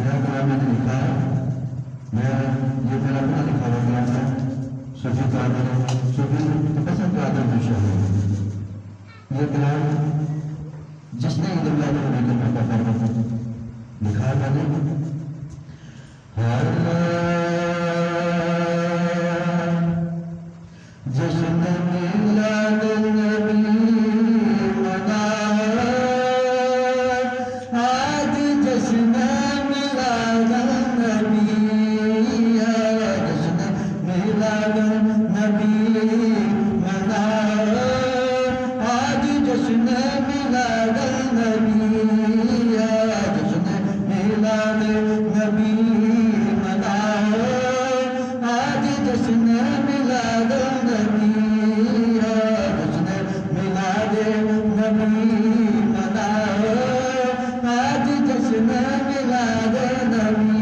मेरा कलाम मैंने लिखा है, मैं ये मेरा अपना लिखा हुआ कलाम है, सूफी प्रोफेसर कादर विषय है। ये कलाम जिसने ईदुल्लाह को लेकर मैं पढ़ा लिखा मैंने जश्न मिलाद नबी मनाओ, आज जश्न मिलाद नबी, जश्न मिलाद नबी मनाओ, आज जश्न मिलाद नबी, जश्न मिलाद नबी मनाओ, आज जश्न मिलाद नबी, जश्न मिलाद नबी मनाओ, आज जश्न मिलाद नबी,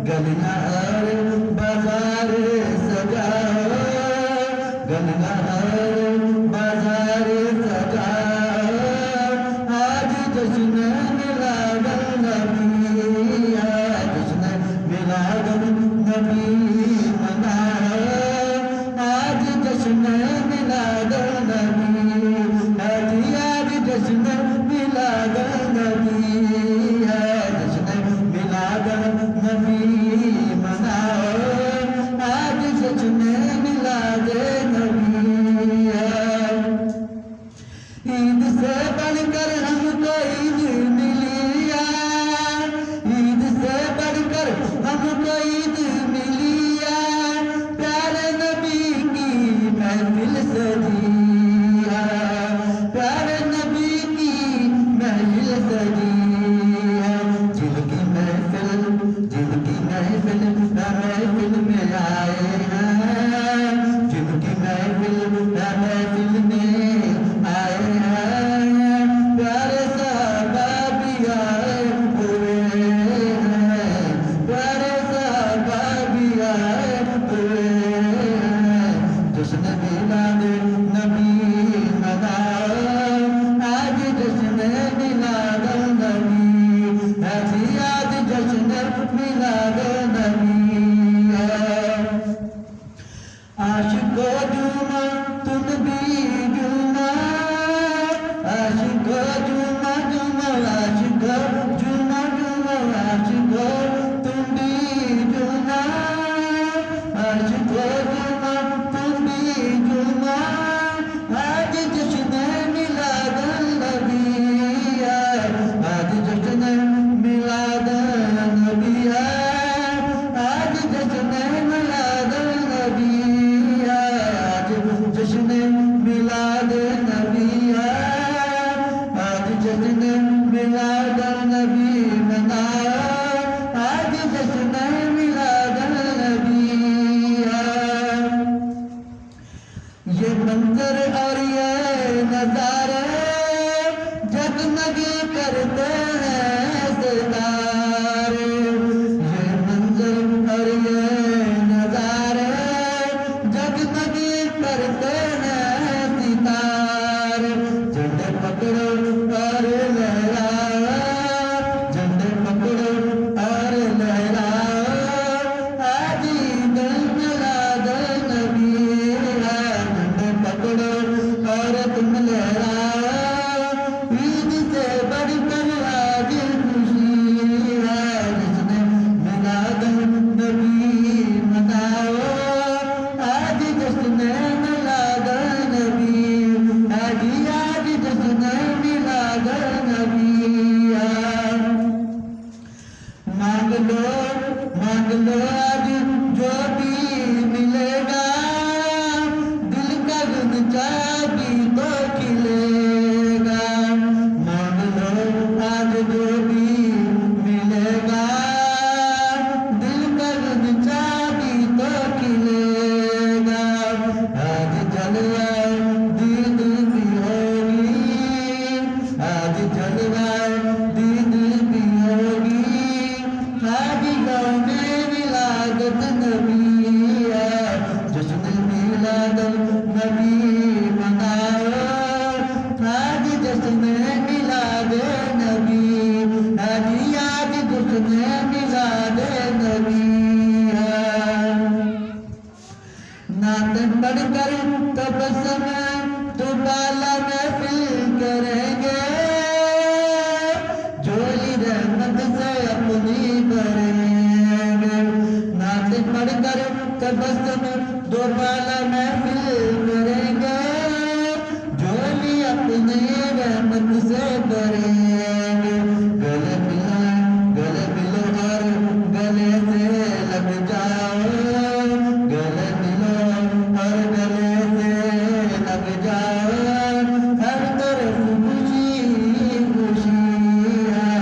गलियां हर बाजार सजाओ, गलियां हर बाजार सजाओ, आज जश्न मिलाद नबी, जश्न मिलाद नबी मनाओ, आज जश्न मिलाद नबी, आज जश्न मिलाद नबी, जश्न मिलाद नबी मनाओ, आज जश्न मिलाद नबी। ईद से बढ़कर हमको ईद मिलिया, ईद से बढ़कर हमको ईद मिलिया, प्यारे नबी की महफिल सजिया, प्यारे नबी की महफिल सजिया, जिनकी महफिल महफिल में आए हैं, जिनकी महफिल में आए हैं, प्यारे साहबा भी आए हुए हैं, प्यारे साहबा भी आए हुए हैं, जश्न मिलाद नबी मनाओ, आज जश्न मिलाद नबी, आज जश्न मिलाद नबी। आशिको जुमा तुम भी जुमा, आशिको जुमा जुमा, आशिको जुमा जुमा, आशिको तुम भी जुमा, आशिको जुमा तुम भी जुमा, आज जश्न मिलाद नबी, आज जश्न मिलाद नबी, आज जश्न मिलाद नबी, आज जश्न मिलाद नबी, आज जश्न मिलाद नबी मनाओ, आज जश्न मिलाद नबी। ये मंजर और ये नजारे जगमग करते हैं सितारे, ये मंजर और ये नजारे जगमग करते हैं सितारे, झंडे पकड़ो और लहराओ, झंडे पकड़ो और लहराओ, आज ईद मिलाद नबी, झंडे पकड़ो और तुम लहराओ, ईद से बढ़कर आज खुशी है, जश्न मिलाद नबी मनाओ, आज जश्न मिलाद नबी, आज जश्न मिलाद नबी। मांग लो आज जो भी मिलेगा, दिल का गुंजा भी तो खिलेगा, मांग लो आज जो भी मिलेगा, दिल का गुंजा भी तो खिलेगा, आज जलवा दीद भी होगी, आज जलवा दीद भी होगी, आज गाँव में मिलादत नबी, जश्न मिलाद नबी मनाओ, आज जश्न मिलाद नबी, आज जिसने मिलादे नबी है। नात पढ़कर तबस्सुम दुबाला महफिल करेंगे, झोली रहमत से अपनी भरेंगे। नात पढ़कर तबस्सुम दुबाला महफिल करेंगे, झोली अपनी रहमत से भरेंगे। गले मिलो और गले से लग जाओ, गले मिलो और गले से लग जाओ। हर तरफ खुशी खुशी है,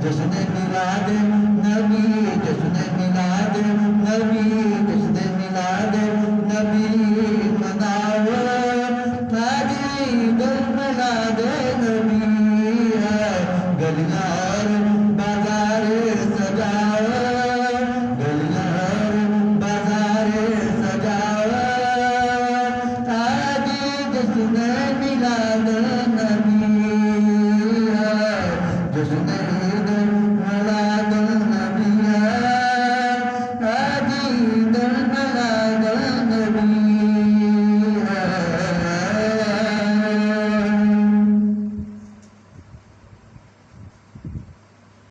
जश्न मिलाद नबी